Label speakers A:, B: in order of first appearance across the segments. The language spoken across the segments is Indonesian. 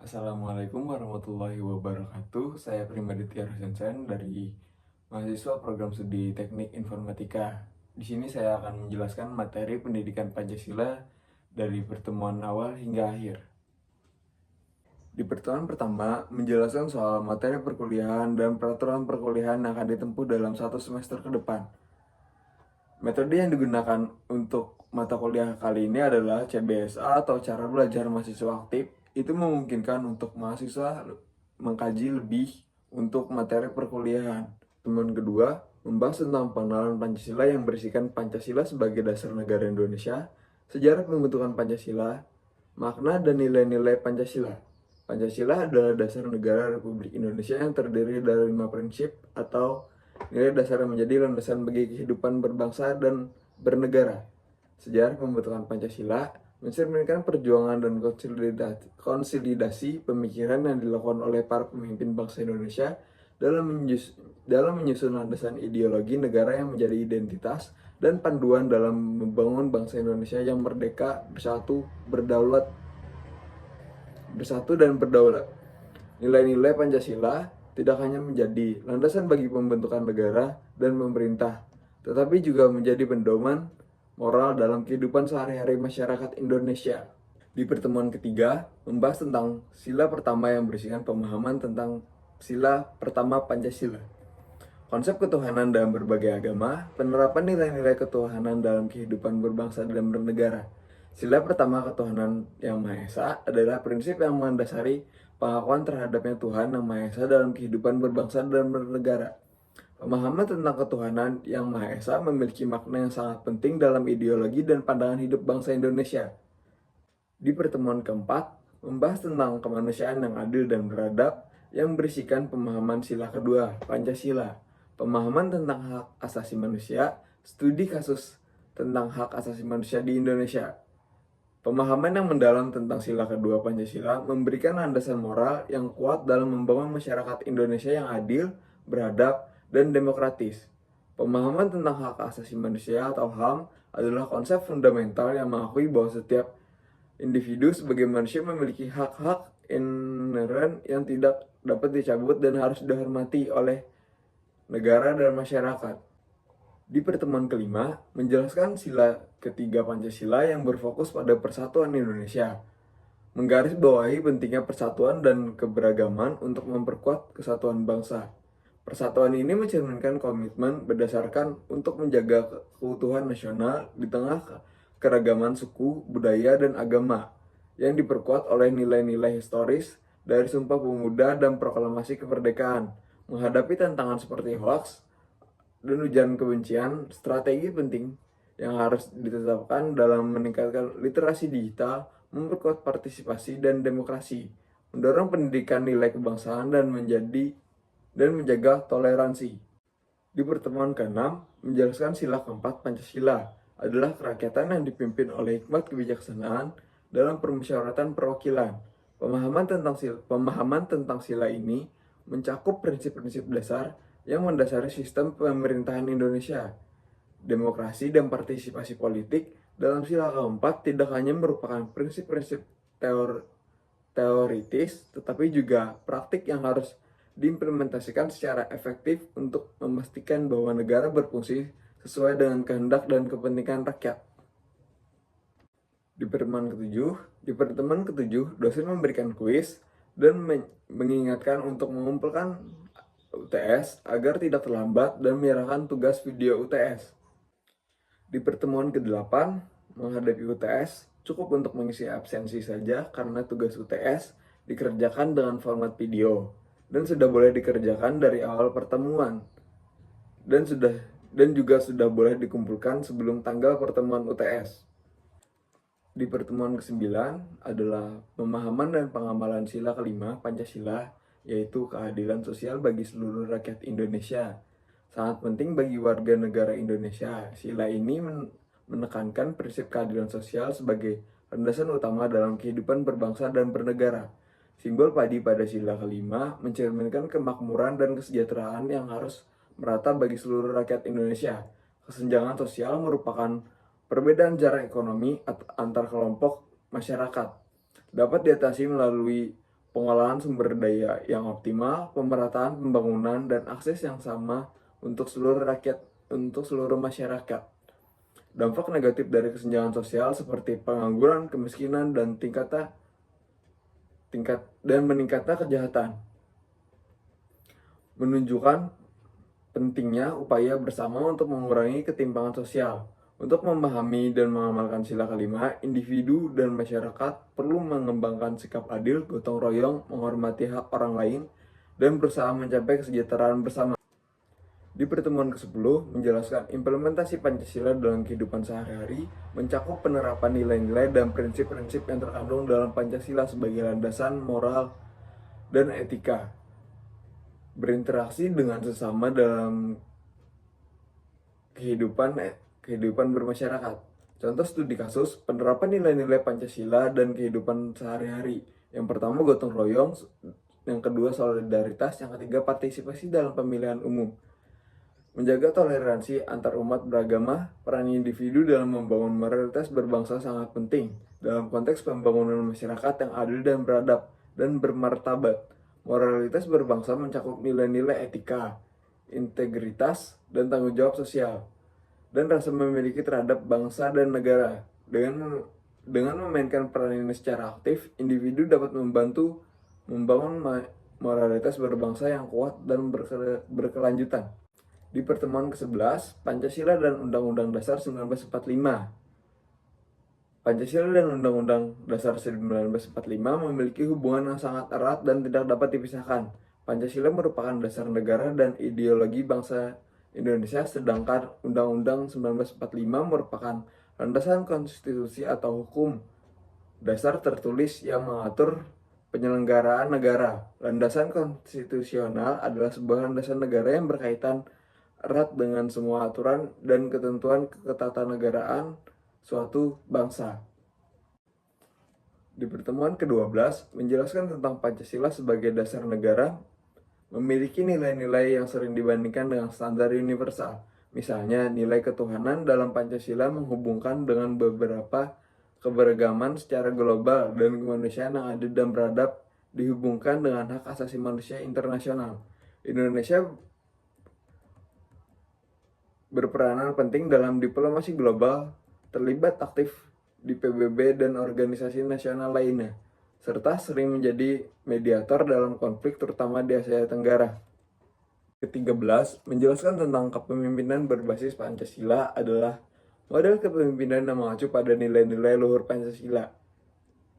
A: Assalamualaikum warahmatullahi wabarakatuh. Saya Primaditya Rosensen dari mahasiswa program studi Teknik Informatika. Di sini saya akan menjelaskan materi pendidikan Pancasila dari pertemuan awal hingga akhir. Di pertemuan pertama, menjelaskan soal materi perkuliahan dan peraturan perkuliahan yang akan ditempuh dalam satu semester ke depan. Metode yang digunakan untuk mata kuliah kali ini adalah CBSA atau cara belajar mahasiswa aktif. Itu memungkinkan untuk mahasiswa mengkaji lebih untuk materi perkuliahan. Temuan kedua, membahas tentang pengenalan Pancasila yang berisikan Pancasila sebagai dasar negara Indonesia, sejarah pembentukan Pancasila, makna dan nilai-nilai Pancasila. Pancasila adalah dasar negara Republik Indonesia yang terdiri dari 5 prinsip atau nilai dasar yang menjadi landasan bagi kehidupan berbangsa dan bernegara. Sejarah pembentukan Pancasila mencerminkan perjuangan dan konsolidasi pemikiran yang dilakukan oleh para pemimpin bangsa Indonesia dalam menyusun landasan ideologi negara yang menjadi identitas dan panduan dalam membangun bangsa Indonesia yang merdeka, bersatu dan berdaulat. Nilai-nilai Pancasila tidak hanya menjadi landasan bagi pembentukan negara dan pemerintah, tetapi juga menjadi pedoman moral dalam kehidupan sehari-hari masyarakat Indonesia. Di pertemuan ketiga, membahas tentang sila pertama yang berisikan pemahaman tentang sila pertama Pancasila. Konsep ketuhanan dalam berbagai agama, penerapan nilai-nilai ketuhanan dalam kehidupan berbangsa dan bernegara. Sila pertama ketuhanan yang Maha Esa adalah prinsip yang mendasari pengakuan terhadapnya Tuhan yang Maha Esa dalam kehidupan berbangsa dan bernegara. Pemahaman tentang ketuhanan yang Maha Esa memiliki makna yang sangat penting dalam ideologi dan pandangan hidup bangsa Indonesia. Di pertemuan keempat, membahas tentang kemanusiaan yang adil dan beradab yang berisikan pemahaman sila kedua, Pancasila. Pemahaman tentang hak asasi manusia, studi kasus tentang hak asasi manusia di Indonesia. Pemahaman yang mendalam tentang sila kedua Pancasila memberikan landasan moral yang kuat dalam membangun masyarakat Indonesia yang adil, beradab, dan demokratis. Pemahaman tentang hak asasi manusia atau HAM adalah konsep fundamental yang mengakui bahwa setiap individu sebagai manusia memiliki hak-hak inheren yang tidak dapat dicabut dan harus dihormati oleh negara dan masyarakat. Di pertemuan kelima, menjelaskan sila ketiga Pancasila yang berfokus pada persatuan Indonesia, menggarisbawahi pentingnya persatuan dan keberagaman untuk memperkuat kesatuan bangsa. Persatuan ini mencerminkan komitmen berdasarkan untuk menjaga keutuhan nasional di tengah keragaman suku, budaya, dan agama yang diperkuat oleh nilai-nilai historis dari Sumpah Pemuda dan Proklamasi Kemerdekaan. Menghadapi tantangan seperti hoax dan ujaran kebencian, strategi penting yang harus ditetapkan dalam meningkatkan literasi digital, memperkuat partisipasi dan demokrasi, mendorong pendidikan nilai kebangsaan dan menjaga toleransi. Di pertemuan ke-6, menjelaskan sila keempat Pancasila adalah kerakyatan yang dipimpin oleh hikmat kebijaksanaan dalam permusyawaratan perwakilan. Pemahaman tentang sila ini mencakup prinsip-prinsip dasar yang mendasari sistem pemerintahan Indonesia. Demokrasi dan partisipasi politik dalam sila keempat tidak hanya merupakan prinsip-prinsip teoritis, tetapi juga praktik yang harus diimplementasikan secara efektif untuk memastikan bahwa negara berfungsi sesuai dengan kehendak dan kepentingan rakyat. Di pertemuan ketujuh, dosen memberikan kuis dan mengingatkan untuk mengumpulkan UTS agar tidak terlambat dan menyerahkan tugas video UTS. Di pertemuan ke-8, menghadapi UTS, cukup untuk mengisi absensi saja karena tugas UTS dikerjakan dengan format video dan sudah boleh dikerjakan dari awal pertemuan dan juga sudah boleh dikumpulkan sebelum tanggal pertemuan UTS. Di pertemuan ke-9 adalah pemahaman dan pengamalan sila kelima Pancasila, yaitu keadilan sosial bagi seluruh rakyat Indonesia. Sangat penting bagi warga negara Indonesia. Sila ini menekankan prinsip keadilan sosial sebagai landasan utama dalam kehidupan berbangsa dan bernegara. Simbol padi pada sila kelima mencerminkan kemakmuran dan kesejahteraan yang harus merata bagi seluruh rakyat Indonesia. Kesenjangan sosial merupakan perbedaan jarak ekonomi antar kelompok masyarakat. Dapat diatasi melalui pengolahan sumber daya yang optimal, pemerataan pembangunan, dan akses yang sama untuk seluruh masyarakat. Dampak negatif dari kesenjangan sosial seperti pengangguran, kemiskinan, dan meningkatnya kejahatan menunjukkan pentingnya upaya bersama untuk mengurangi ketimpangan sosial. Untuk memahami dan mengamalkan sila kelima, individu dan masyarakat perlu mengembangkan sikap adil, gotong royong, menghormati hak orang lain, dan berusaha mencapai kesejahteraan bersama. Di pertemuan ke-10, menjelaskan implementasi Pancasila dalam kehidupan sehari-hari, mencakup penerapan nilai-nilai dan prinsip-prinsip yang terkandung dalam Pancasila sebagai landasan moral dan etika. Berinteraksi dengan sesama dalam kehidupan bermasyarakat. Contoh studi kasus penerapan nilai-nilai Pancasila dan kehidupan sehari-hari. Yang pertama gotong royong, yang kedua solidaritas, yang ketiga partisipasi dalam pemilihan umum. Menjaga toleransi antar umat beragama, peran individu dalam membangun moralitas berbangsa sangat penting dalam konteks pembangunan masyarakat yang adil dan beradab dan bermartabat. Moralitas berbangsa mencakup nilai-nilai etika, integritas, dan tanggung jawab sosial, dan rasa memiliki terhadap bangsa dan negara. Dengan memainkan peran ini secara aktif, individu dapat membantu membangun moralitas berbangsa yang kuat dan berkelanjutan. Di pertemuan ke-11, Pancasila dan Undang-Undang Dasar 1945. Pancasila dan Undang-Undang Dasar 1945 memiliki hubungan yang sangat erat dan tidak dapat dipisahkan. Pancasila merupakan dasar negara dan ideologi bangsa Indonesia, sedangkan Undang-Undang 1945 merupakan landasan konstitusi atau hukum dasar tertulis yang mengatur penyelenggaraan negara. Landasan konstitusional adalah sebuah landasan negara yang berkaitan erat dengan semua aturan dan ketentuan ketatanegaraan suatu bangsa. Di pertemuan ke-12, menjelaskan tentang Pancasila sebagai dasar negara, memiliki nilai-nilai yang sering dibandingkan dengan standar universal. Misalnya, nilai ketuhanan dalam Pancasila menghubungkan dengan beberapa keberagaman secara global dan kemanusiaan yang adil dan beradab dihubungkan dengan hak asasi manusia internasional. Indonesia berperanan penting dalam diplomasi global, terlibat aktif di PBB dan organisasi nasional lainnya, serta sering menjadi mediator dalam konflik terutama di Asia Tenggara. Ke-13, menjelaskan tentang kepemimpinan berbasis Pancasila adalah model kepemimpinan yang mengacu pada nilai-nilai luhur Pancasila,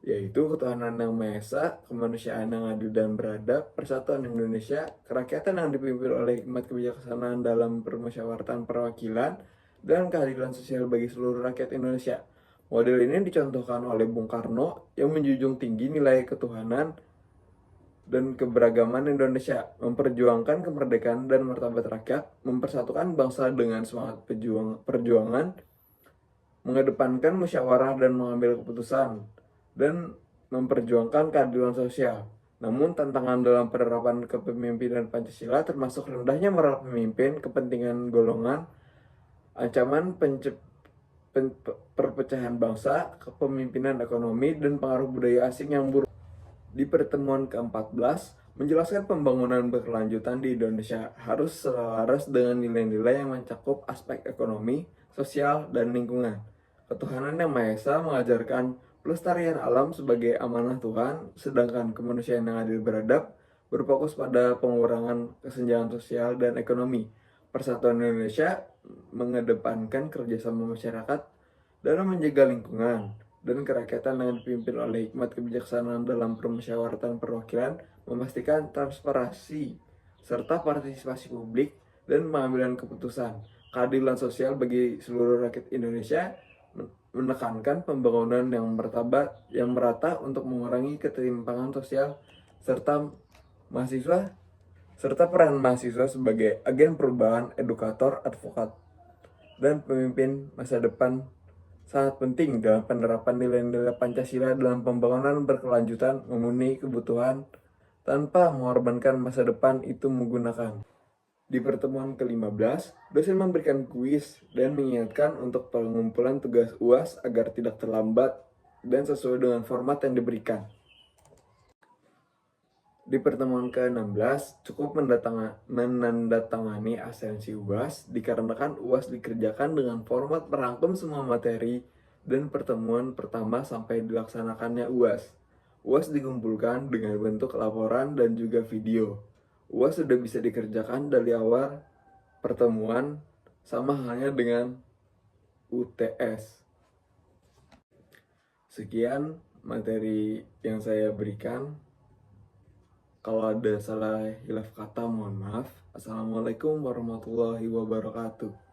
A: yaitu ketuhanan yang Maha Esa, kemanusiaan yang adil dan beradab, persatuan Indonesia, kerakyatan yang dipimpin oleh hikmat kebijaksanaan dalam permusyawaratan perwakilan, dan keadilan sosial bagi seluruh rakyat Indonesia. Model ini dicontohkan oleh Bung Karno yang menjunjung tinggi nilai ketuhanan dan keberagaman Indonesia, memperjuangkan kemerdekaan dan martabat rakyat, mempersatukan bangsa dengan semangat perjuangan, mengedepankan musyawarah dan mengambil keputusan, dan memperjuangkan keadilan sosial. Namun tantangan dalam penerapan kepemimpinan Pancasila termasuk rendahnya moral pemimpin, kepentingan golongan, ancaman perpecahan bangsa, kepemimpinan ekonomi, dan pengaruh budaya asing yang buruk. Di pertemuan ke-14, menjelaskan pembangunan berkelanjutan di Indonesia harus selaras dengan nilai-nilai yang mencakup aspek ekonomi, sosial, dan lingkungan. Ketuhanan yang Maha Esa mengajarkan pelestarian alam sebagai amanah Tuhan, sedangkan kemanusiaan yang adil beradab berfokus pada pengurangan kesenjangan sosial dan ekonomi. Persatuan Indonesia mengedepankan kerjasama masyarakat dalam menjaga lingkungan dan kerakyatan yang dipimpin oleh hikmat kebijaksanaan dalam permusyawaratan perwakilan, memastikan transparansi serta partisipasi publik dan pengambilan keputusan. Keadilan sosial bagi seluruh rakyat Indonesia, menekankan pembangunan yang merata untuk mengurangi ketimpangan sosial, serta peran mahasiswa sebagai agen perubahan, edukator, advokat, dan pemimpin masa depan sangat penting dalam penerapan nilai-nilai Pancasila dalam pembangunan berkelanjutan, memenuhi kebutuhan tanpa mengorbankan masa depan itu menggunakan. Di pertemuan ke-15, dosen memberikan kuis dan mengingatkan untuk pengumpulan tugas UAS agar tidak terlambat dan sesuai dengan format yang diberikan. Di pertemuan ke-16, cukup menandatangani absensi UAS dikarenakan UAS dikerjakan dengan format merangkum semua materi dan pertemuan pertama sampai dilaksanakannya UAS. UAS dikumpulkan dengan bentuk laporan dan juga video. UAS sudah bisa dikerjakan dari awal pertemuan sama halnya dengan UTS. Sekian materi yang saya berikan. Kalau ada salah hilaf kata, mohon maaf. Assalamualaikum warahmatullahi wabarakatuh.